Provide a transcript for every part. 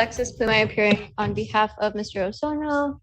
Alexis Pluma appearing on behalf of Mr. Osorno.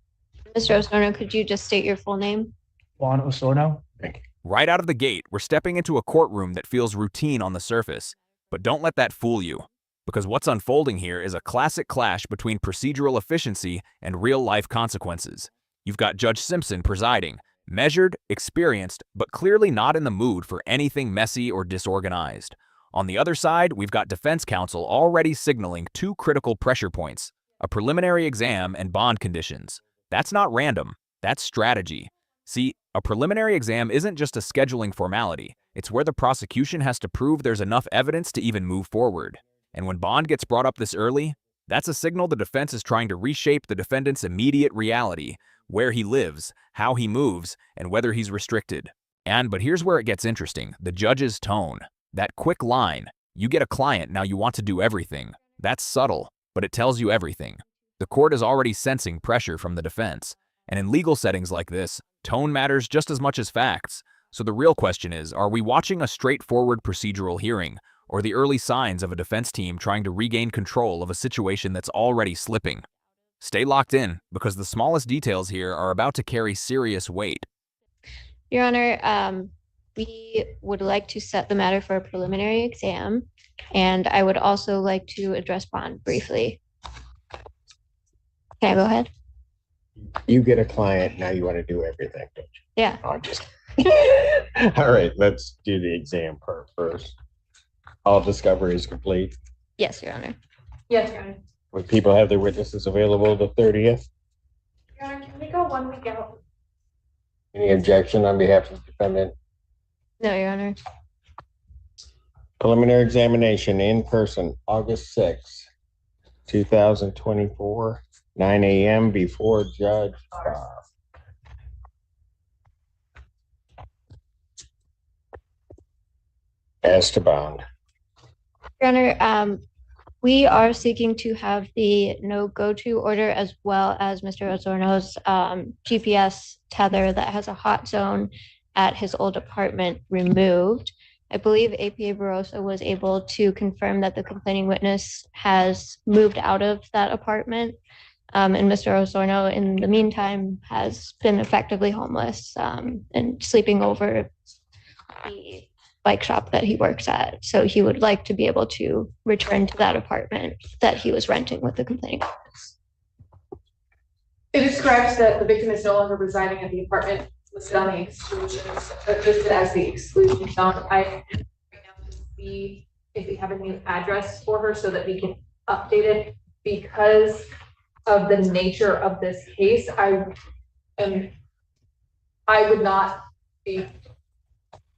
Mr. Osorno, could you just state your full name? Juan Osorno. Thank you. Right out of the gate, we're stepping into a courtroom that feels routine on the surface. But don't let that fool you, because what's unfolding here is a classic clash between procedural efficiency and real-life consequences. You've got Judge Simpson presiding, measured, experienced, but clearly not in the mood for anything messy or disorganized. On the other side, we've got defense counsel already signaling two critical pressure points: a preliminary exam and bond conditions. That's not random, that's strategy. See, a preliminary exam isn't just a scheduling formality. It's where the prosecution has to prove there's enough evidence to even move forward. And when bond gets brought up this early, that's a signal the defense is trying to reshape the defendant's immediate reality, where he lives, how he moves, and whether he's restricted. But here's where it gets interesting: the judge's tone. That quick line, "You get a client, now you want to do everything." That's subtle, but it tells you everything. The court is already sensing pressure from the defense. And in legal settings like this, tone matters just as much as facts. So the real question is, are we watching a straightforward procedural hearing, or the early signs of a defense team trying to regain control of a situation that's already slipping? Stay locked in, because the smallest details here are about to carry serious weight. Your Honor, we would like to set the matter for a preliminary exam, and I would also like to address bond briefly. Can I go ahead? You get a client, now you want to do everything, don't you? Yeah. Oh, I'm just all right, let's do the exam part first. All discovery is complete. Yes, Your Honor. Yes, Your Honor. Would people have their witnesses available the 30th? Your Honor, can we go 1 week out? Any objection on behalf of the defendant? No, Your Honor. Preliminary examination in person, August 6th, 2024, 9 a.m. before Judge as to bond. Your Honor, we are seeking to have the no go-to order, as well as Mr. Osorno's GPS tether that has a hot zone at his old apartment removed. I believe APA Barossa was able to confirm that the complaining witness has moved out of that apartment. And Mr. Osorno, in the meantime, has been effectively homeless and sleeping over the bike shop that he works at. So he would like to be able to return to that apartment that he was renting with the complaining witness. It describes that the victim is no longer residing at the apartment listed on the exclusions, listed as the exclusion zone. I right now to see if we have a new address for her so that we can update it. Because of the nature of this case, I would not be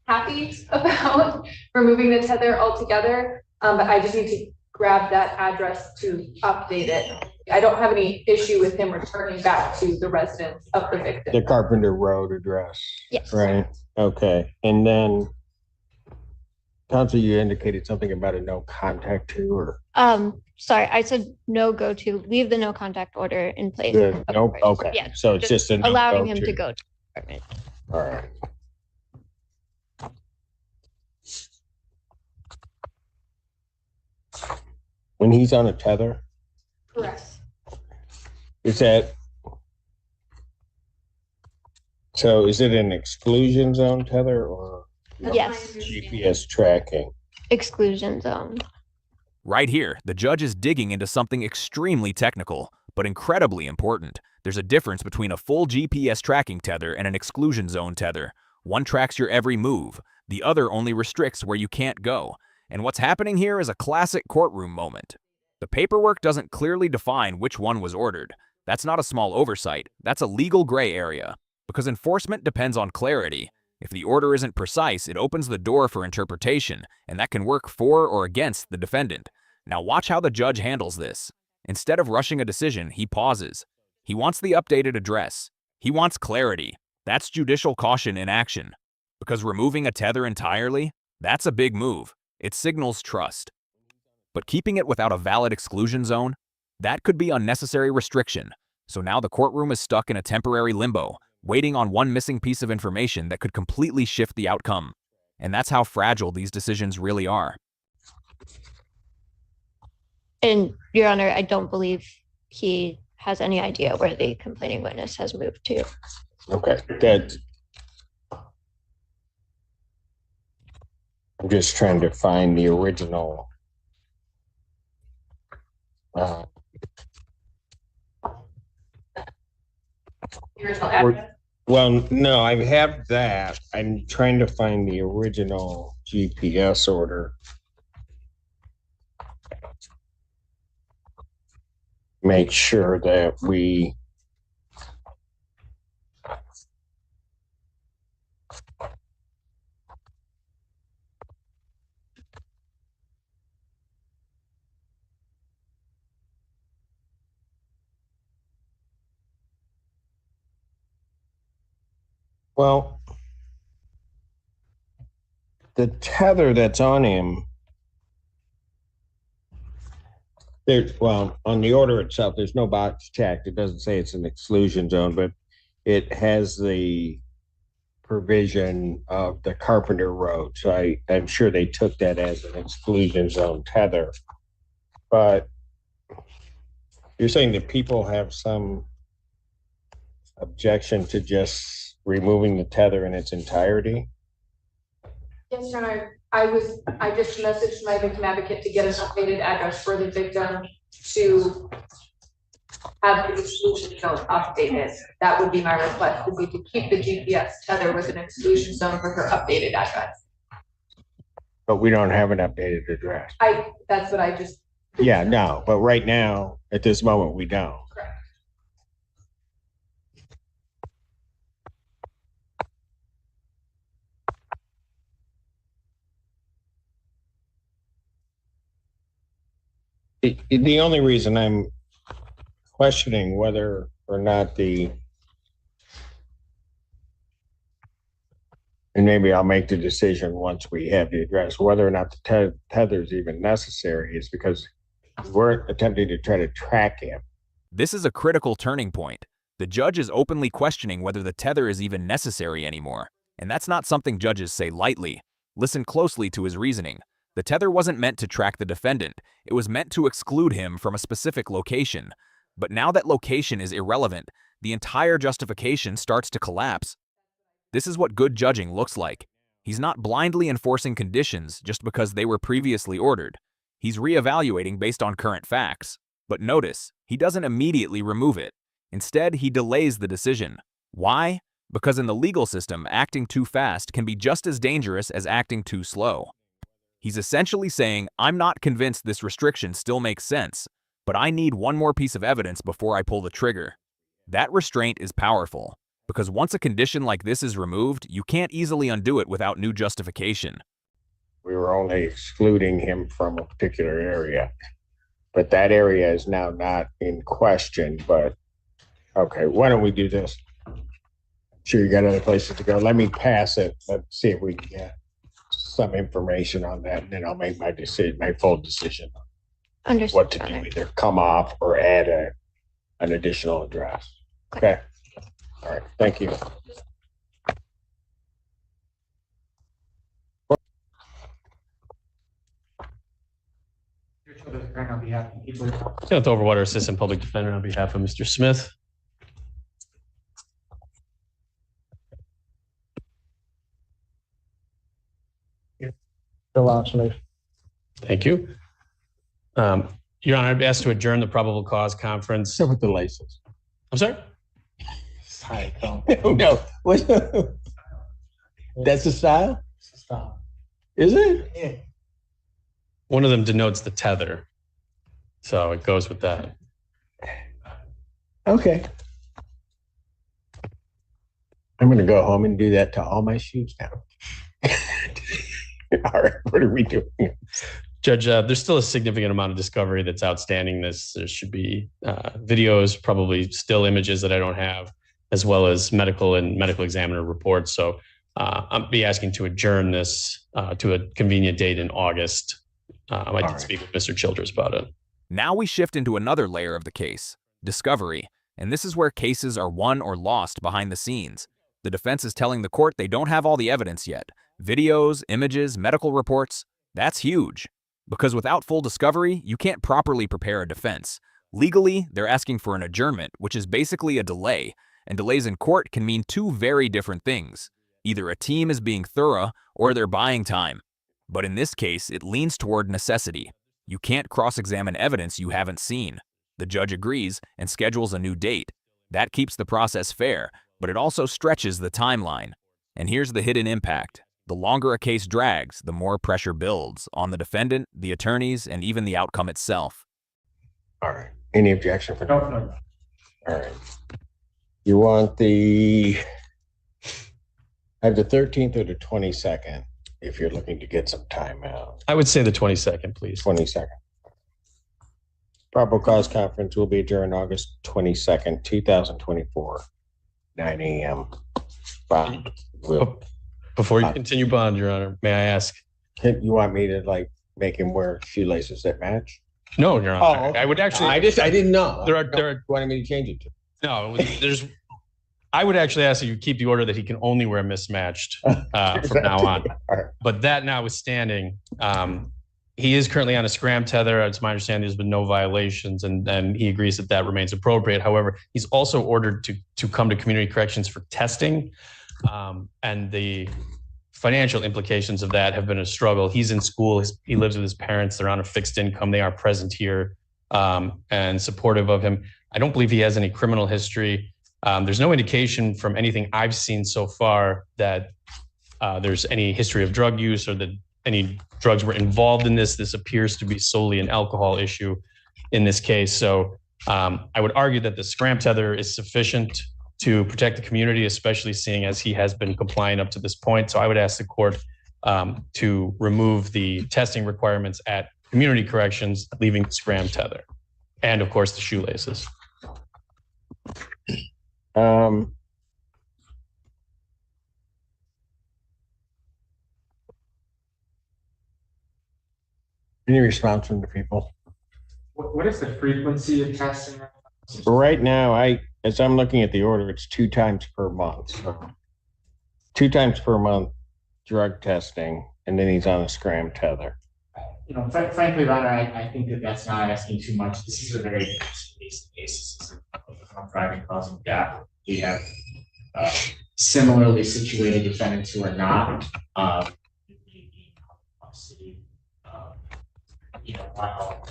happy about removing the tether altogether, but I just need to grab that address to update it. I don't have any issue with him returning back to the residence of the victim. The Carpenter Road address. Yes. Right. Okay. And then, counsel, you indicated something about a no contact to, or Sorry, I said no go to. Leave the no contact order in place. no. Okay. Yeah. So it's just a no allowing go him to go to the apartment. All right. When he's on a tether, Correct. is that, so is it an exclusion zone tether or Yes. GPS tracking? Exclusion zone. Right here, the judge is digging into something extremely technical, but incredibly important. There's a difference between a full GPS tracking tether and an exclusion zone tether. One tracks your every move, the other only restricts where you can't go. And what's happening here is a classic courtroom moment. The paperwork doesn't clearly define which one was ordered. That's not a small oversight, that's a legal gray area. Because enforcement depends on clarity. If the order isn't precise, it opens the door for interpretation, and that can work for or against the defendant. Now watch how the judge handles this. Instead of rushing a decision, he pauses. He wants the updated address. He wants clarity. That's judicial caution in action. Because removing a tether entirely, that's a big move. It signals trust. But keeping it without a valid exclusion zone, that could be unnecessary restriction. So now the courtroom is stuck in a temporary limbo, waiting on one missing piece of information that could completely shift the outcome. And that's how fragile these decisions really are. And Your Honor, I don't believe he has any idea where the complaining witness has moved to. Okay, that. I'm just trying to find the original. The original address. Well, no, I have that. I'm trying to find the original GPS order. Make sure that we. Well, the tether that's on him, on the order itself, there's no box checked. It doesn't say it's an exclusion zone, but it has the provision of the Carpenter Road. So I'm sure they took that as an exclusion zone tether. But you're saying that people have some objection to just removing the tether in its entirety? Yes, Your Honor. I just messaged my victim advocate to get an updated address for the victim to have the exclusion zone updated. That would be my request, would be to keep the GPS tether with an exclusion zone for her updated address. But we don't have an updated address. That's what I just. Yeah, no, but right now, at this moment, we don't. Correct. The only reason I'm questioning whether or not and maybe I'll make the decision once we have the address, whether or not the tether is even necessary is because we're attempting to try to track him. This is a critical turning point. The judge is openly questioning whether the tether is even necessary anymore. And that's not something judges say lightly. Listen closely to his reasoning. The tether wasn't meant to track the defendant. It was meant to exclude him from a specific location. But now that location is irrelevant, the entire justification starts to collapse. This is what good judging looks like. He's not blindly enforcing conditions just because they were previously ordered. He's reevaluating based on current facts. But notice, he doesn't immediately remove it. Instead, he delays the decision. Why? Because in the legal system, acting too fast can be just as dangerous as acting too slow. He's essentially saying, I'm not convinced this restriction still makes sense, but I need one more piece of evidence before I pull the trigger. That restraint is powerful, because once a condition like this is removed, you can't easily undo it without new justification. We were only excluding him from a particular area, but that area is now not in question. But okay, why don't we do this? I'm sure you got other places to go. Let me pass it. Let's see if we can get some information on that, and then I'll make my decision, my full decision on Understood. what to do, either come off or add an additional address. Okay. All right. Thank you. Kenneth Overwater, Assistant Public Defender on behalf of Mr. Smith. Thank you. Your Honor, I'd be asked to adjourn the probable cause conference. Except with the laces. I'm sorry? No. That's the style? Is it? Yeah. One of them denotes the tether. So it goes with that. Okay. I'm going to go home and do that to all my shoes now. All right. What are we doing? Judge, there's still a significant amount of discovery that's outstanding. There should be videos, probably still images that I don't have, as well as medical and medical examiner reports. So I'll be asking to adjourn this to a convenient date in August. I did speak with Mr. Childress about it. Now we shift into another layer of the case, discovery, and this is where cases are won or lost behind the scenes. The defense is telling the court they don't have all the evidence yet. Videos, images, medical reports, that's huge. Because without full discovery, you can't properly prepare a defense. Legally, they're asking for an adjournment, which is basically a delay, and delays in court can mean two very different things. Either a team is being thorough or they're buying time. But in this case, it leans toward necessity. You can't cross-examine evidence you haven't seen. The judge agrees and schedules a new date. That keeps the process fair, but it also stretches the timeline. And here's the hidden impact. The longer a case drags, the more pressure builds on the defendant, the attorneys, and even the outcome itself. All right. Any objection for that? No. All right. You want the 13th or the 22nd if you're looking to get some time out? I would say the 22nd, please. 22nd. Probable cause conference will be adjourned August 22nd, 2024, 9 a.m. Bond. Before you continue, Bond, Your Honor, may I ask? You want me to like make him wear shoelaces that match? No, Your Honor. Oh, okay. I would actually. I didn't know. There are. You wanted me to change it to? No, there's. I would actually ask that you keep the order that he can only wear mismatched from now on. Right. But that notwithstanding, he is currently on a scram tether. It's my understanding there's been no violations, and he agrees that that remains appropriate. However, he's also ordered to come to community corrections for testing, and the financial implications of that have been a struggle. He's in school. He lives with his parents. They're on a fixed income. They are present here and supportive of him. I don't believe he has any criminal history. There's no indication from anything I've seen so far that there's any history of drug use or that any drugs were involved in this. This appears to be solely an alcohol issue in this case. So I would argue that the scram tether is sufficient to protect the community, especially seeing as he has been compliant up to this point. So I would ask the court to remove the testing requirements at community corrections, leaving the scram tether, and of course the shoelaces. Any response from the people? What is the frequency of testing? Right now, as I'm looking at the order, it's 2 times per month. So 2 times per month drug testing, and then he's on a scram tether. You know, frankly, Ron, I think that that's not asking too much. This is a very case. This is a driving causing death. We have similarly situated defendants who are not. You know, while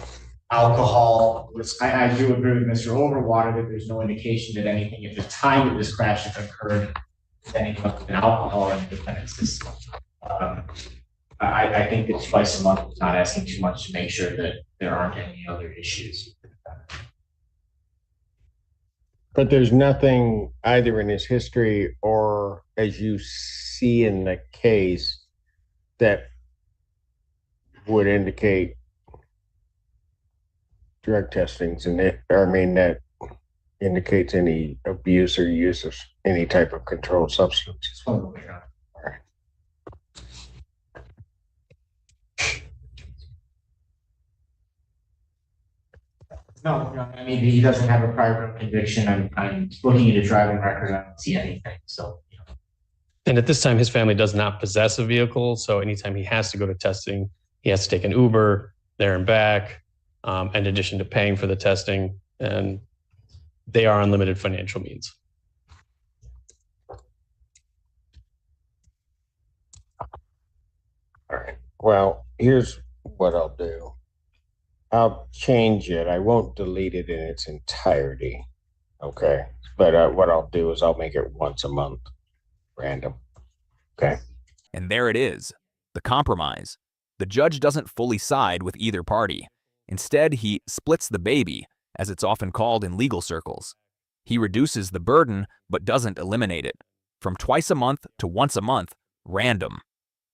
alcohol was, I do agree with Mr. Overwater that there's no indication that anything at the time that this crash had occurred, anything other than alcohol in the defendant's system. I think that twice a month is not asking too much to make sure that there aren't any other issues. But there's nothing either in his history or as you see in the case that would indicate drug testings and that indicates any abuse or use of any type of controlled substance. No, I mean, he doesn't have a prior criminal conviction. I'm looking at a driving record. I don't see anything. So, you know. And at this time, his family does not possess a vehicle. So anytime he has to go to testing, he has to take an Uber there and back, in addition to paying for the testing. And they are unlimited financial means. All right. Well, here's what I'll do. I'll change it. I won't delete it in its entirety. Okay. But what I'll do is I'll make it once a month, random. Okay. And there it is, the compromise. The judge doesn't fully side with either party. Instead, he splits the baby, as it's often called in legal circles. He reduces the burden, but doesn't eliminate it. From twice a month to once a month, random.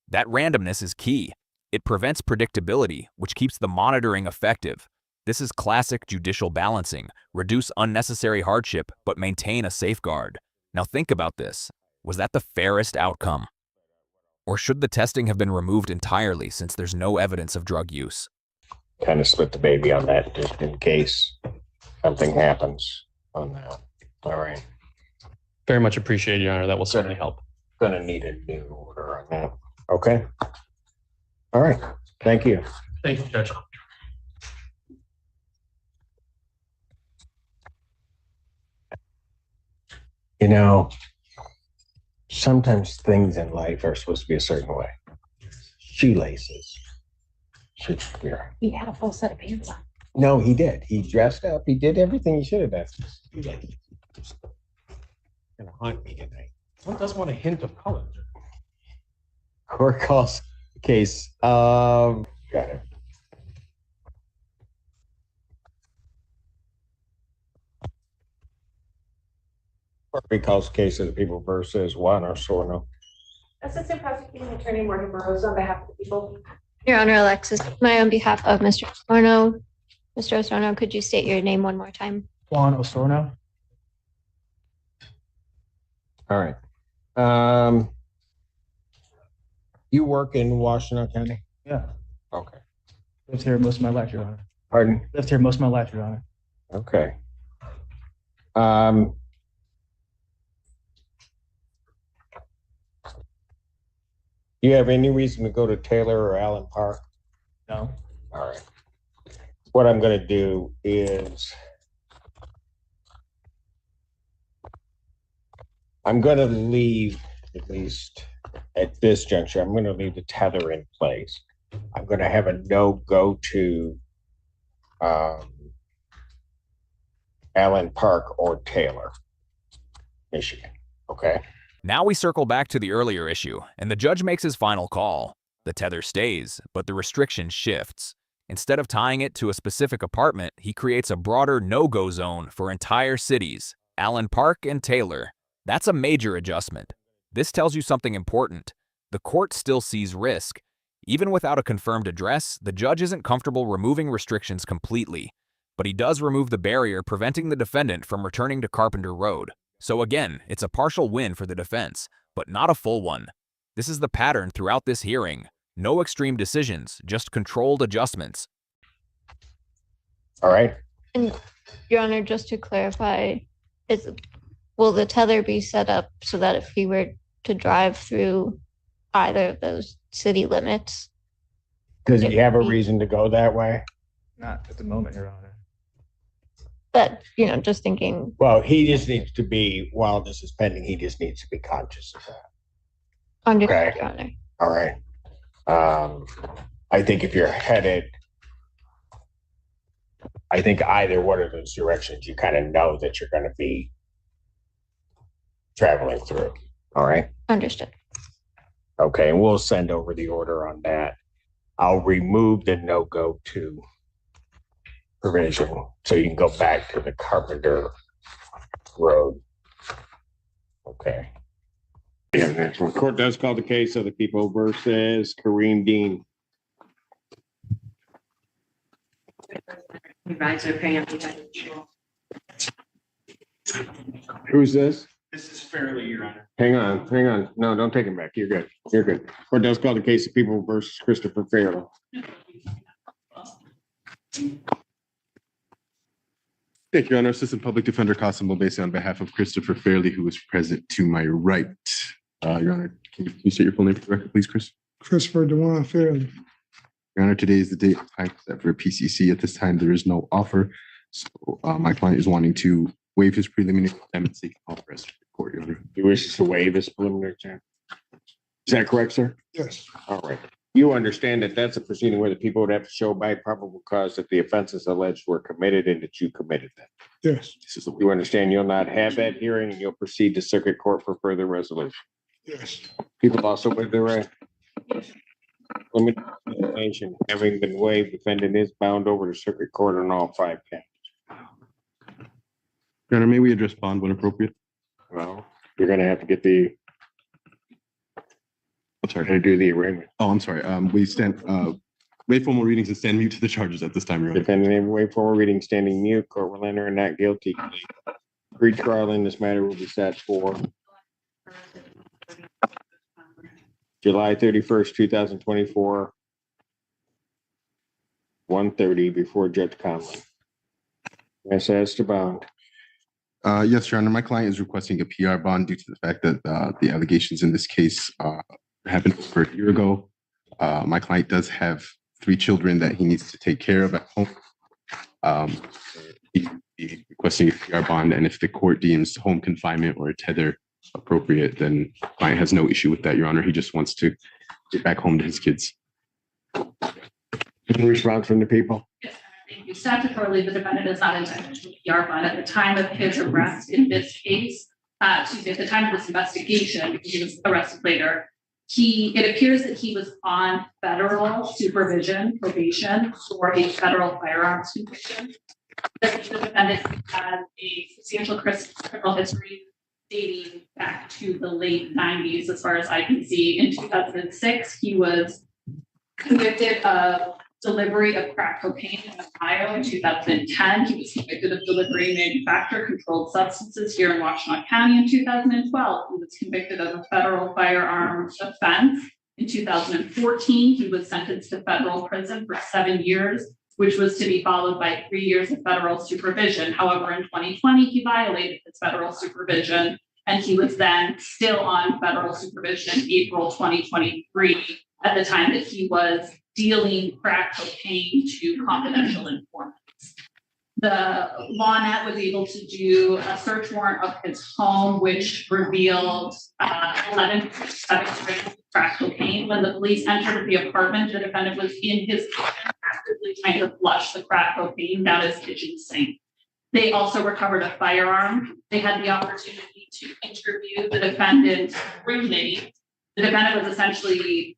That randomness is key. It prevents predictability, which keeps the monitoring effective. This is classic judicial balancing. Reduce unnecessary hardship, but maintain a safeguard. Now think about this. Was that the fairest outcome? Or should the testing have been removed entirely since there's no evidence of drug use? Kind of split the baby on that just in case something happens on that. All right. Very much appreciated, Your Honor. That will certainly help. Gonna need a new order on that. Okay. All right. Thank you. Thank you, Judge. You know, sometimes things in life are supposed to be a certain way. Shoelaces. Shakespeare. He had a full set of pants on. No, he did. He dressed up. He did everything he should have done. Gonna haunt me tonight. One does want a hint of color. Court calls case of. Got it. Court recalls case of the people versus Juan Osorno. Assistant Prosecuting Attorney Morgan Burrows on behalf of the people. Your Honor, Alexis, on behalf of Mr. Osorno. Mr. Osorno, could you state your name one more time? Juan Osorno. All right. You work in Washington County? Yeah. Okay. Lived here most of my life, Your Honor. Pardon? Lived here most of my life, Your Honor. Okay. Do you have any reason to go to Taylor or Allen Park? No. All right. What I'm going to do is I'm going to leave, at least at this juncture, I'm going to leave the tether in place. I'm going to have a no-go to Allen Park or Taylor, Michigan. Okay. Now we circle back to the earlier issue, and the judge makes his final call. The tether stays, but the restriction shifts. Instead of tying it to a specific apartment, he creates a broader no-go zone for entire cities, Allen Park and Taylor. That's a major adjustment. This tells you something important. The court still sees risk. Even without a confirmed address, the judge isn't comfortable removing restrictions completely, but he does remove the barrier preventing the defendant from returning to Carpenter Road. So again, it's a partial win for the defense, but not a full one. This is the pattern throughout this hearing. No extreme decisions, just controlled adjustments. All right. And Your Honor, just to clarify, will the tether be set up so that if he were to drive through either of those city limits? Does he have a reason to go that way? Not at the moment, Your Honor. But, just thinking. Well, he just needs to be, while this is pending, he just needs to be conscious of that. Understood, Okay. Your Honor. All right. I think if you're headed, I think either one of those directions, you kind of know that you're going to be traveling through. All right. Understood. Okay. And we'll send over the order on that. I'll remove the no-go to provision so you can go back to the Carpenter Road. Okay. Yeah, next one. Court does call the case of the people versus Kareem Dean. Who's this? This is fairly, Your Honor. Hang on. No, don't take him back. You're good. Court does call the case of people versus Christopher Fairley. Thank you, Your Honor. Assistant Public Defender Constable Basie on behalf of Christopher Fairley, who is present to my right. Your Honor, can you please state your full name for the record, please, Chris? Christopher DeJuan Fairley. Your Honor, today is the date time set for a PCC. At this time, there is no offer. So my client is wanting to waive his preliminary exam and seek offer as to the court, Your Honor. He wishes to waive his preliminary exam. Is that correct, sir? Yes. All right. You understand that that's a proceeding where the people would have to show by probable cause that the offenses alleged were committed and that you committed them. Yes. You understand you'll not have that hearing and you'll proceed to circuit court for further resolution. Yes. People also with the right. Limited information having been waived, defendant is bound over to circuit court on all 5 counts. Your Honor, may we address bond when appropriate? Well, you're going to have to get the. I'm sorry. To do the arraignment. Oh, I'm sorry. We stand, waive formal readings and stand mute to the charges at this time, Your Honor. Defendant, waive formal reading, standing mute. Court will enter a not guilty plea. Pre-trial in this matter will be set for July 31st, 2024, 1:30 before Judge Conlon. Yes, as to bond. Yes, Your Honor. My client is requesting a PR bond due to the fact that the allegations in this case happened over a year ago. My client does have 3 children that he needs to take care of at home. He'd be requesting a PR bond, and if the court deems home confinement or a tether appropriate, then client has no issue with that, Your Honor. He just wants to get back home to his kids. Any response from the people? Yes, thank you. Statutorily, the defendant is not entitled to a PR bond at the time of his arrest in this case. At the time of this investigation, because he was arrested later, it appears that he was on federal supervision, probation for a federal firearms conviction. The defendant had a substantial criminal history dating back to the late 90s, as far as I can see. In 2006, he was convicted of delivery of crack cocaine in Ohio. In 2010, he was convicted of delivery and manufacture controlled substances here in Washtenaw County. In 2012, he was convicted of a federal firearms offense. In 2014, he was sentenced to federal prison for 7 years, which was to be followed by 3 years of federal supervision. However, in 2020, he violated his federal supervision, and he was then still on federal supervision in April 2023, at the time that he was dealing crack cocaine to confidential informants. The law net was able to do a search warrant of his home, which revealed 11 grams of crack cocaine. When the police entered the apartment, the defendant was in his kitchen, actively trying to flush the crack cocaine down his kitchen sink. They also recovered a firearm. They had the opportunity to interview the defendant's roommate. The defendant was essentially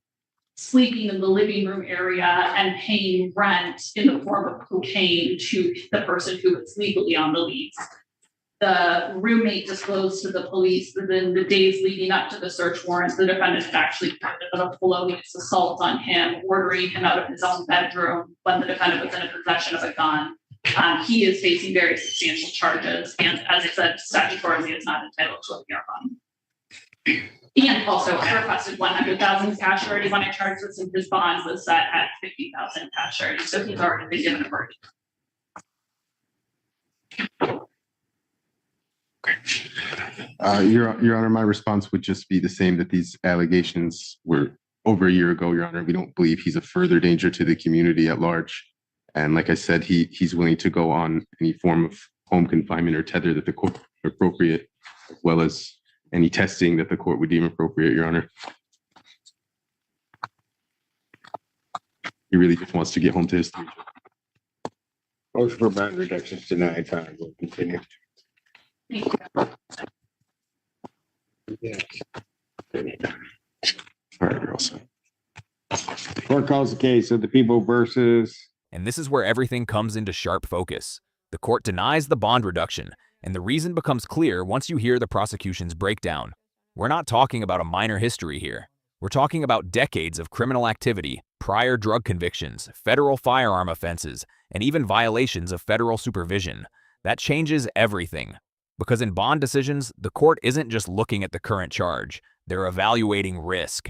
sleeping in the living room area and paying rent in the form of cocaine to the person who was legally on the lease. The roommate disclosed to the police that in the days leading up to the search warrant, the defendant had actually committed a felonious assault on him, ordering him out of his own bedroom when the defendant was in possession of a gun. He is facing very substantial charges, and as I said, statutorily is not entitled to a PR bond. And also, I requested 100,000 cash surety when I charged this, and his bond was set at 50,000 cash surety. So he's already been given a verdict. Your Honor, my response would just be the same, that these allegations were over a year ago, Your Honor. We don't believe he's a further danger to the community at large. And like I said, he's willing to go on any form of home confinement or tether that the court is appropriate, as well as any testing that the court would deem appropriate, Your Honor. He really just wants to get home to his family. Motion for bond reduction is denied. Fine, we'll continue. Thank you. Yes. All right, you're all set. Court calls the case of the people versus. And this is where everything comes into sharp focus. The court denies the bond reduction, and the reason becomes clear once you hear the prosecution's breakdown. We're not talking about a minor history here. We're talking about decades of criminal activity, prior drug convictions, federal firearm offenses, and even violations of federal supervision. That changes everything. Because in bond decisions, the court isn't just looking at the current charge. They're evaluating risk.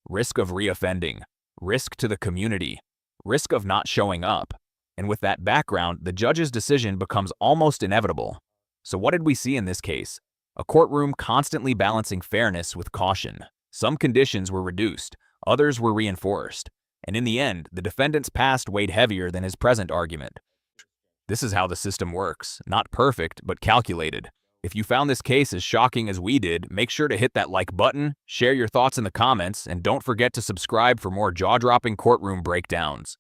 Risk of reoffending. Risk to the community. Risk of not showing up. And with that background, the judge's decision becomes almost inevitable. So what did we see in this case? A courtroom constantly balancing fairness with caution. Some conditions were reduced, others were reinforced. And in the end, the defendant's past weighed heavier than his present argument. This is how the system works. Not perfect, but calculated. If you found this case as shocking as we did, make sure to hit that like button, share your thoughts in the comments, and don't forget to subscribe for more jaw-dropping courtroom breakdowns.